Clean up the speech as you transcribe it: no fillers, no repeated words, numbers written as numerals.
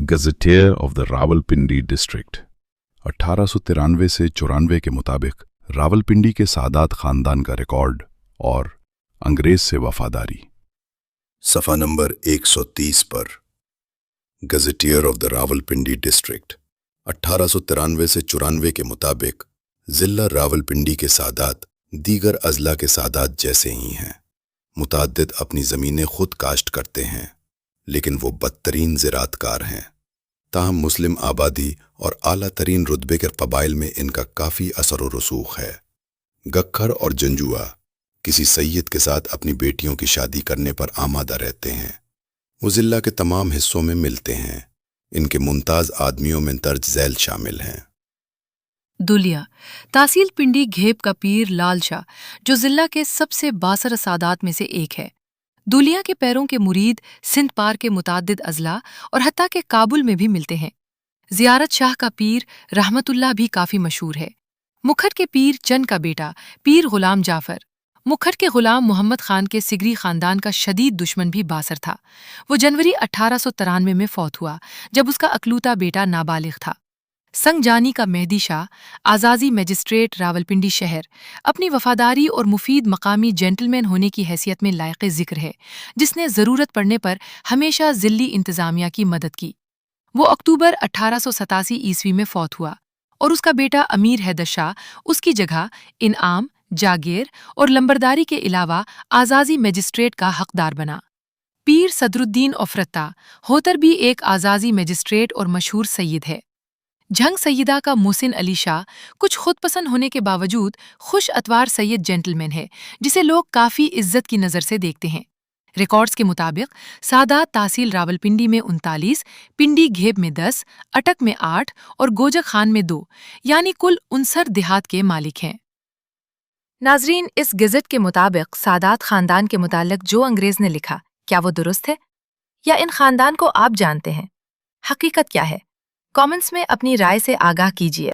गज़ेटियर of the Rawalpindi district 1893 से 94 के मुताबिक रावलपिंडी के सादात खानदान का रिकॉर्ड और अंग्रेज से वफादारी। सफ़ा नंबर 130 पर गज़ेटियर ऑफ द रावलपिंडी डिस्ट्रिक्ट 1893 से 94 के मुताबिक ज़िला रावलपिंडी के सादात दीगर अजला के सादात जैसे ही हैं। मुतअद्दिद अपनी ज़मीनें खुद काश्त करते हैं, लेकिन वो बदतरीन ज़राअतकार हैं। ताहम मुस्लिम आबादी और आला तरीन रुतबे के कबाइल में इनका काफ़ी असर व रसूख है। गक्खर और जंजुआ किसी सैयद के साथ अपनी बेटियों की शादी करने पर आमादा रहते हैं। वो ज़िला के तमाम हिस्सों में मिलते हैं। इनके मुमताज़ आदमियों में दर्ज झैल शामिल हैं। दुलिया तहसील पिंडी घेब का पीर लाल शाह, जो ज़िला के सबसे बासर सादात में से एक है। दुलिया के पैरों के मुरीद सिंध पार के मुताद्दिद अजला और हत्ता के काबुल में भी मिलते हैं। ज़ियारत शाह का पीर रहमतुल्लाह भी काफ़ी मशहूर है। मुखट के पीर चंद का बेटा पीर गुलाम जाफ़र, मुखट के गुलाम मोहम्मद खान के सिगरी ख़ानदान का शदीद दुश्मन भी बासर था। वो जनवरी 1893 में फौत हुआ, जब उसका अकलूता बेटा नाबालिग था। संगजानी का मेहदी शाह, आज़ाज़ी मजिस्ट्रेट रावलपिंडी शहर, अपनी वफादारी और मुफीद मकामी जेंटलमैन होने की हैसियत में लायक ज़िक्र है, जिसने ज़रूरत पड़ने पर हमेशा ज़िली इंतज़ामिया की मदद की। वो अक्टूबर 1887 ईस्वी में फौत हुआ और उसका बेटा अमीर हैदर शाह उसकी जगह इनाम, जागीर और लंबरदारी के अलावा आज़ाज़ी मजिस्ट्रेट का हकदार बना। पीर सदरुद्दीन अफरत्ता होतर भी एक आज़ाज़ी मजिस्ट्रेट और मशहूर सैयद है। झंग सैयदा का मोहसिन अली शाह कुछ खुदपसंद होने के बावजूद खुश अतवार सैयद जेंटलमैन है, जिसे लोग काफ़ी इज्जत की नज़र से देखते हैं। रिकॉर्ड्स के मुताबिक सादात तहसील रावलपिंडी में 39, पिंडी घेब में 10, अटक में 8 और गोजक खान में 2, यानी कुल 59 देहात के मालिक हैं। नाजरीन, इस गज़ट के मुताबिक सादात खानदान के मुताल्लिक जो अंग्रेज़ ने लिखा, क्या वो दुरुस्त है? या इन खानदान को आप जानते हैं? हकीकत क्या है? कमेंट्स में अपनी राय से आगाह कीजिए।